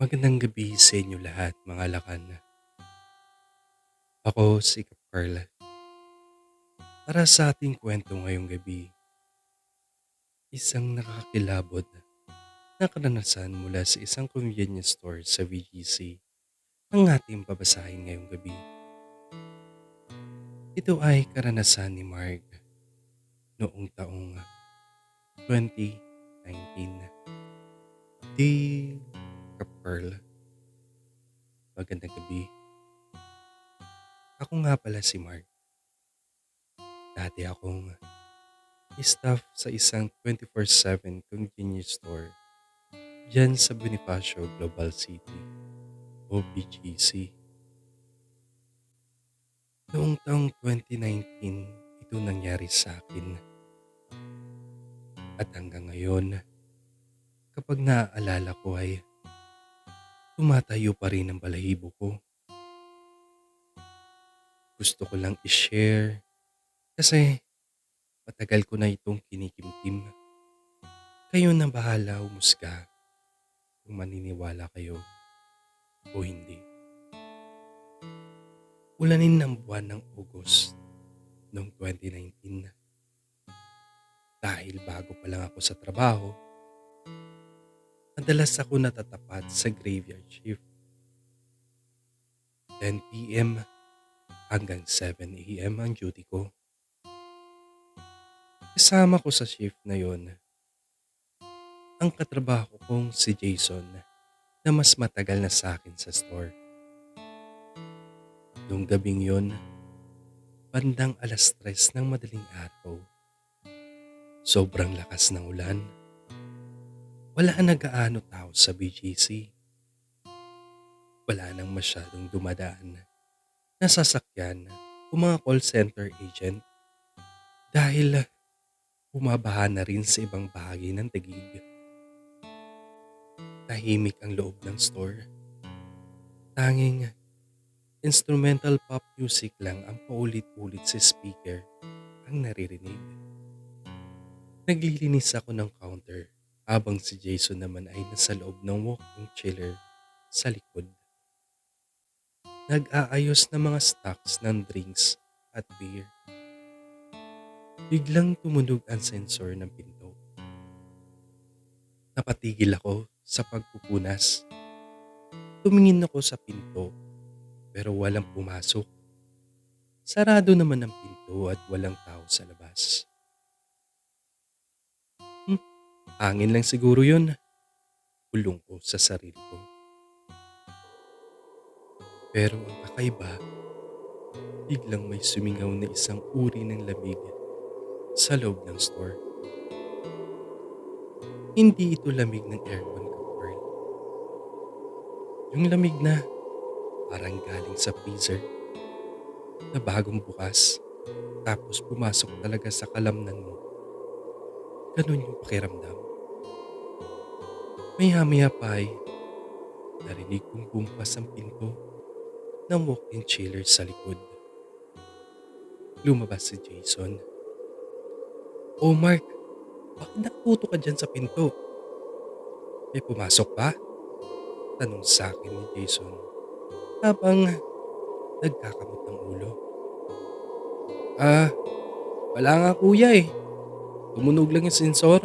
Magandang gabi sa inyo lahat mga lakan. Ako si Kap Carl. Para sa ating kwento ngayong gabi, isang nakakakilabot na karanasan mula sa isang convenience store sa VGC ang ating babasahin ngayong gabi. Ito ay karanasan ni Mark noong taong 2019. Di Kap Carl, magandang gabi. Ako nga pala si Mark. Dati akong staff sa isang 24/7 convenience store diyan sa Bonifacio Global City o BGC. Noong taong 2019, ito nangyari sa akin. At hanggang ngayon, kapag naaalala ko ay tumatayo pa rin ang balahibo ko. Gusto ko lang i-share kasi matagal ko na itong kinikimkim. Kayo na bahala humusga kung maniniwala kayo o hindi. Ulanin ng buwan ng August noong 2019. Dahil bago pa lang ako sa trabaho, madalas ako natatapat sa graveyard shift. 10 p.m. hanggang 7 a.m. ang duty ko. Kasama ko sa shift na yon ang katrabaho kong si Jason na mas matagal na sa akin sa store. Noong gabing yon, bandang 3:00 ng madaling araw. Sobrang lakas ng ulan. Wala na gaano tao sa BGC. Wala nang masyadong dumadaan na sasakyan o mga call center agent dahil bumabaha na rin sa ibang bahagi ng daigdig. Tahimik ang loob ng store. Tanging instrumental pop music lang ang paulit-ulit sa speaker ang naririnig. Naglilinis ako ng counter habang si Jason naman ay nasa loob ng walk-in chiller sa likod. Nag-aayos ng mga stocks ng drinks at beer. Biglang tumunog ang sensor ng pinto. Napatigil ako sa pagpupunas. Tumingin ako sa pinto pero walang pumasok. Sarado naman ang pinto at walang tao sa labas. Hmm, Hangin lang siguro yun. Bulong ko sa sarili ko. Pero ang kakaiba, biglang may sumingaw na isang uri ng lamig sa loob ng store. Hindi ito lamig ng aircon, Kapurl. Yung lamig na parang galing sa freezer na bagong bukas tapos pumasok talaga sa kalamnan mo. Ganun yung pakiramdam. Maya-maya pa ay narinig kong bumpas ang pinto ng walk-in chiller sa likod. Lumabas si Jason. "Oh Mark, bakit nakatuto ka dyan sa pinto? May pumasok pa?" Tanong sa akin ni Jason habang nagkakamot ng ulo. "Ah, wala nga kuya eh. Tumunog lang yung sensor.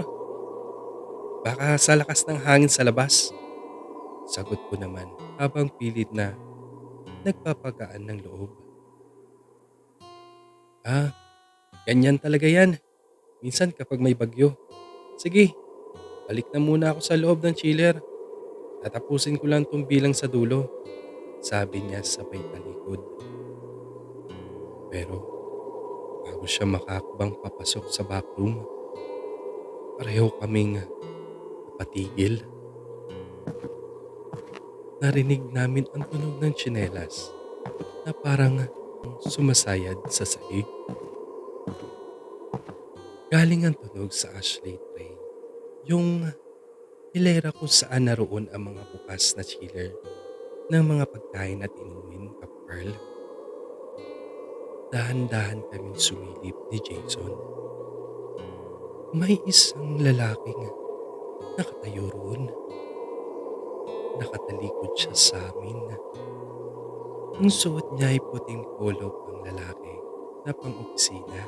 Baka sa lakas ng hangin sa labas." Sagot ko naman habang pilit na nagpapagaan ng loob. "Ah, ganyan talaga yan. Minsan kapag may bagyo. Sige, balik na muna ako sa loob ng chiller. Tatapusin ko lang tong bilang sa dulo." Sabi niya sabay talikod. Pero bago siya makakbang papasok sa backroom, pareho kaming napatigil. Narinig namin ang tunog ng tsinelas na parang sumasayad sa sahig. Galing ang tunog sa ashtray tray. Yung hilera kung saan naroon ang mga bukas na chiller ng mga pagkain at inumin, Kapurl. Dahan-dahan kaming sumilip ni Jason. May isang lalaking nakatayo roon. Nakatalikod siya sa amin. Ang suot niya ay puting polo pang lalaki na pang-opisina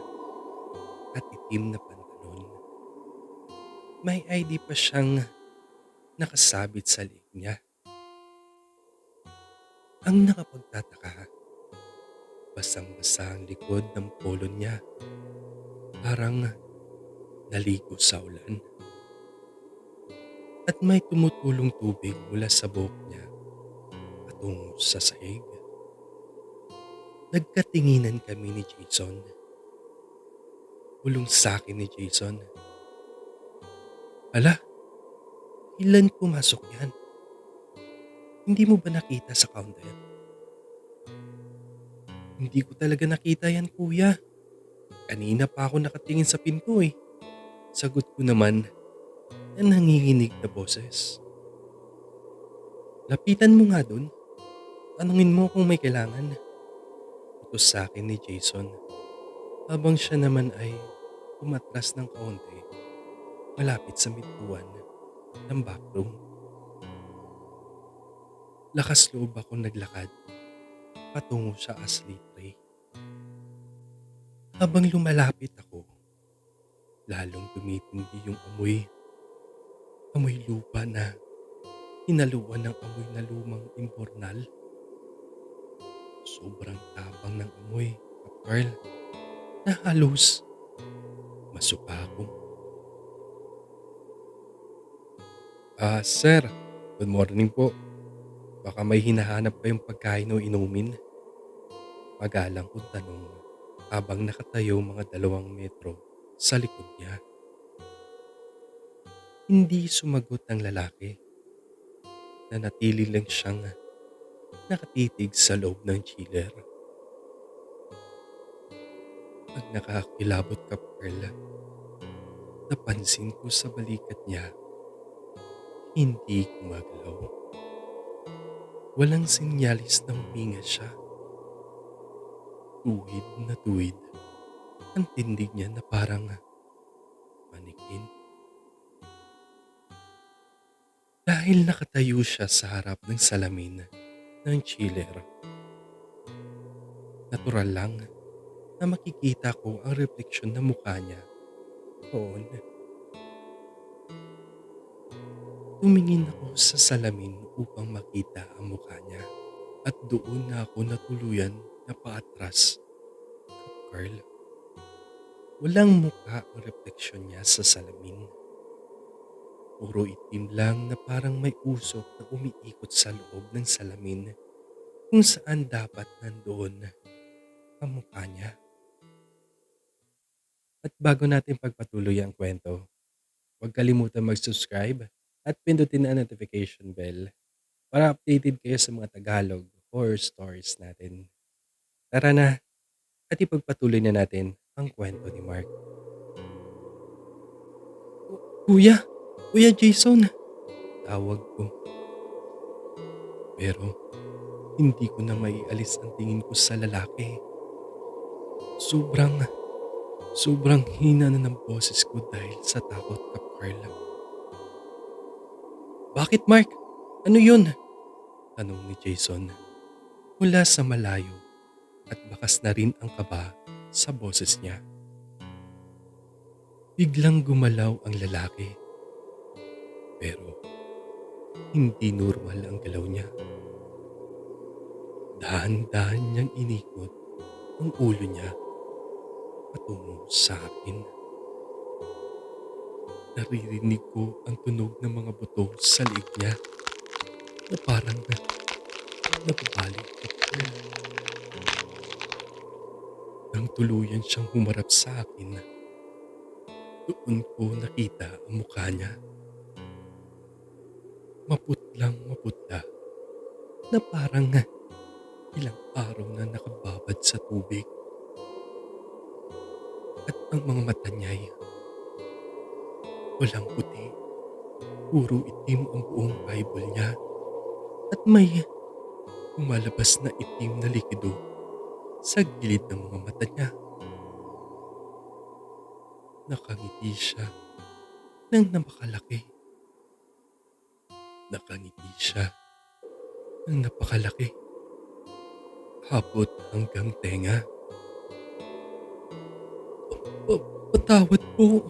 at itim na pantalon. May ID pa siyang nakasabit sa liig niya. Ang nakapagtataka, basang-basa ang likod ng polo niya. Parang naligo sa ulan. At may tumutulong tubig mula sa buhok niya patungo sa sahig. Nagkatinginan kami ni Jason. Bulong sa akin ni Jason, "Hala, ilan pumasok yan? Hindi mo ba nakita sa counter?" "Hindi ko talaga nakita yan, kuya. Kanina pa ako nakatingin sa pinto eh." Sagot ko naman na nanginginig na boses. "Lapitan mo nga dun. Tanungin mo kung may kailangan." Utos sa akin ni Jason habang siya naman ay umatras ng kaunti malapit sa pintuan ng backroom. Lakas loob ako naglakad patungo sa asleep tray. Habang lumalapit ako, lalong tumitindi yung amoy. Amoy lupa na hinaluan ng amoy na lumang imbornal. Sobrang tapang ng amoy, Carl, na halos masuka ako. Sir. Good morning po. Baka may hinahanap kayong pagkain o inumin?" Magalang kong tanong habang nakatayo mga 2 metro sa likod niya. Hindi sumagot ang lalaki. Nanatili lang siyang nakatitig sa loob ng chiller. Pag nakakilabot ka, Pearl, napansin ko sa balikat niya, hindi gumagalaw. Walang sinyalis na huminga siya. Tuwid na tuwid ang tindig niya na parang manikin. Dahil nakatayo siya sa harap ng salamin ng chiller, natural lang na makikita ko ang refleksyon ng mukha niya noon. Tumingin ako sa salamin upang makita ang mukha niya at doon na ako natuluyan na paatras. Carl, walang mukha ang refleksyon niya sa salamin. Puro itim lang na parang may usok na umiikot sa loob ng salamin kung saan dapat nandoon ang mukha niya. At bago natin pagpatuloy ang kwento, huwag kalimutan mag-subscribe at pindutin ang notification bell para updated kayo sa mga Tagalog horror stories natin. Tara na at ipagpatuloy na natin ang kwento ni Mark. Kuya! Kuya Jason! Tawag ko. Pero hindi ko na maialis ang tingin ko sa lalaki. Sobrang, sobrang hina na ng boses ko dahil sa takot, Kap Carla. "Bakit, Mark? Ano yun?" Tanong ni Jason mula sa malayo at bakas na rin ang kaba sa boses niya. Biglang gumalaw ang lalaki pero hindi normal ang galaw niya. Dahan-dahan niyang inikot ang ulo niya patungo sa akin. Naririnig ko ang tunog ng mga buto sa liig niya na parang nababalik. Nang tuluyan siyang humarap sa akin, doon ko nakita ang mukha niya. Maputlang maputla na parang ilang araw na nakababad sa tubig. At ang mga mata niya ay walang puti. Puro itim ang buong Bible niya. At may lumalabas na itim na likido sa gilid ng mga mata niya. Nakangiti siya ng napakalaki. Nakangiti siya ng napakalaki, abot hanggang tenga. Patawad po.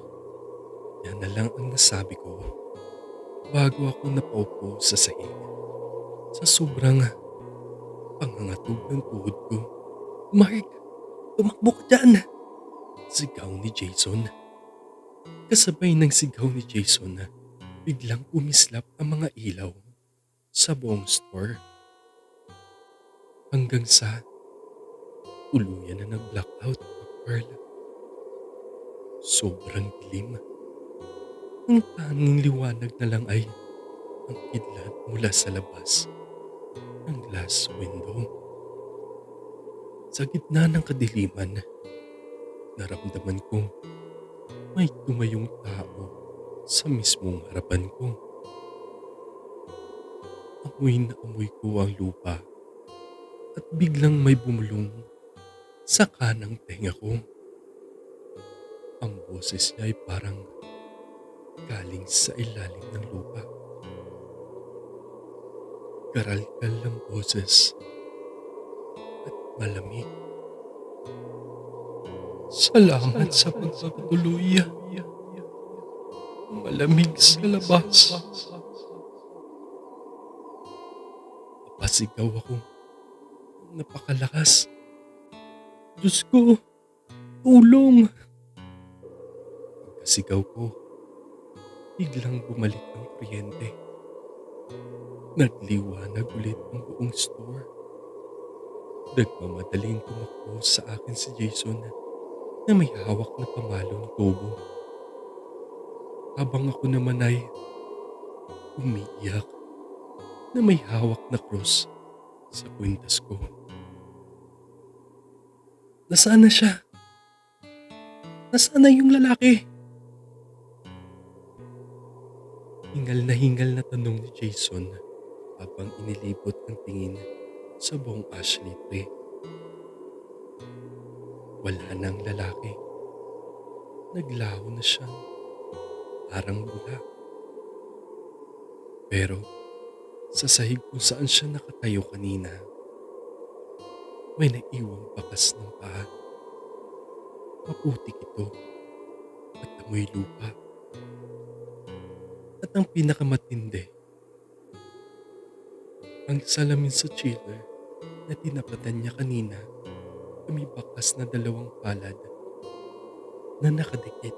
Yan na lang ang nasabi ko bago ako napaupo sa sahig. Sa sobrang pangangatog ng tuhod ko. Mark, tumakbo ka dyan! Sigaw ni Jason. Kasabay ng sigaw ni Jason, biglang umislap ang mga ilaw sa buong store hanggang sa tuluyan na nag-blackout, Pearl. Sobrang dilim. Ang tanging liwanag na lang ay ang kidlat mula sa labas ng glass window. Sa gitna ng kadiliman, naramdaman kong may tumayong tao sa mismong harapan ko. Amoy na amoy ko ang lupa at biglang may bumulong sa kanang tenga ko. Ang boses niya ay parang galing sa ilalim ng lupa. Karal-kal ang boses at malamig. Salamat sa pagpapatuloy. Malamig sa labas. Napasigaw ako. Napakalakas. Diyos ko, tulong! Pagkasigaw ko, biglang bumalik ang kuryente. Nagliwanag ulit ang buong store. Nagmamadaling tumakbo sa akin si Jason na may hawak na pamalong tubo. Habang ako naman ay umiiyak na may hawak na cross sa kwintas ko. Nasaan na siya? Nasaan na yung lalaki? Hingal na tanong ni Jason habang inilibot ang tingin sa buong Ashley tree. Wala na ang lalaki. Naglaho na siyang parang bula. Pero sa sahig kung saan siya nakatayo kanina, may naiwang bakas ng paa. Maputik ito at amoy lupa. At ang pinakamatindi, ang salamin sa chiller na tinapatan niya kanina ay may bakas na 2 palad na nakadikit.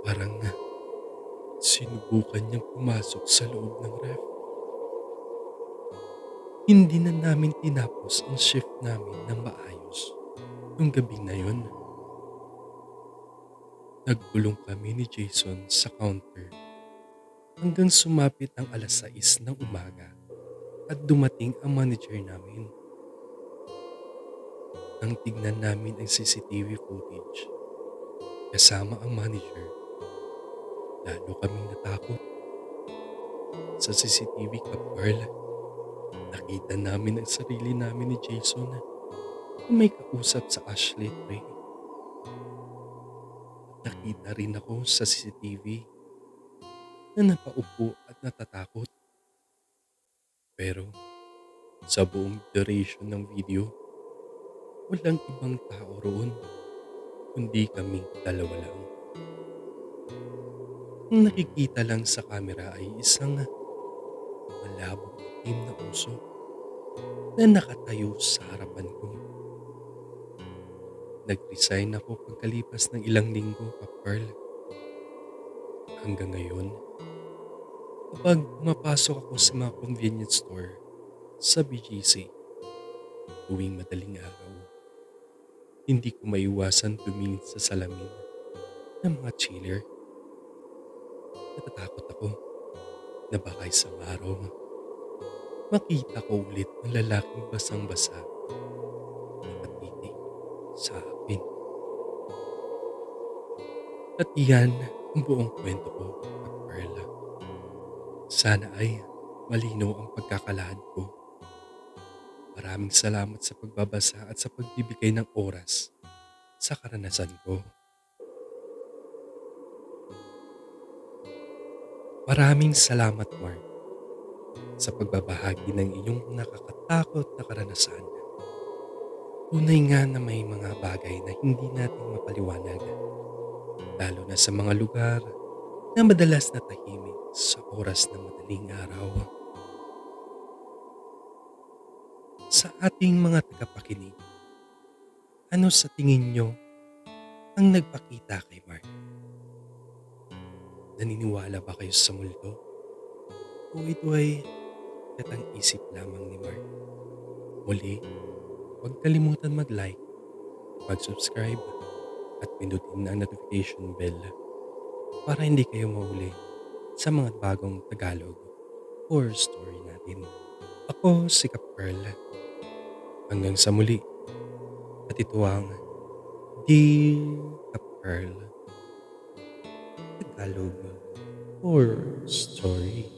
Parang sinubukan niyang pumasok sa loob ng ref. Hindi na namin tinapos ang shift namin ng maayos nung gabi na yon. Nagkulong kami ni Jason sa counter hanggang sumapit ang 6:00 ng umaga at dumating ang manager namin. Nang tignan namin ang CCTV footage kasama ang manager, lalo kaming natakot. Sa CCTV Pearl, nakita namin ang sarili namin ni Jason na may kausap sa Ashley tree. Nakita rin ako sa CCTV na napaupo at natatakot. Pero sa buong duration ng video, walang ibang tao roon, kundi kaming dalawa lang. Ang nakikita lang sa camera ay isang malabong itim na uso na nakatayo sa harapan ko. Nag-resign ako pagkalipas ng ilang linggo, Pearl. Hanggang ngayon, kapag pumapasok ako sa mga convenience store sa BGC tuwing madaling araw, hindi ko maiwasan tumingin sa salamin ng mga chiller. Natatakot ako na baka isang araw makita ko ulit ang lalaking basang-basa nakatitig sa akin. At iyan ang buong kwento ko, Pearl. Sana ay malinaw ang pagkakalahad ko. Maraming salamat sa pagbabasa at sa pagbibigay ng oras sa karanasan ko. Maraming salamat, Mark, sa pagbabahagi ng iyong nakakatakot na karanasan. Tunay nga na may mga bagay na hindi natin mapaliwanag, lalo na sa mga lugar na madalas na tahimik sa oras ng madaling araw. Sa ating mga tagapakinig, ano sa tingin nyo ang nagpakita kay Mark? Naniniwala ba kayo sa multo? O ito ay katang isip lamang ni Mark? Muli, huwag kalimutan mag-like, mag-subscribe, at pindutin ang notification bell para hindi kayo mahuli sa mga bagong Tagalog or story natin. Ako si Kap Pearl. Hanggang sa muli. At ito ang Dear Kap Pearl Tagalog or Story.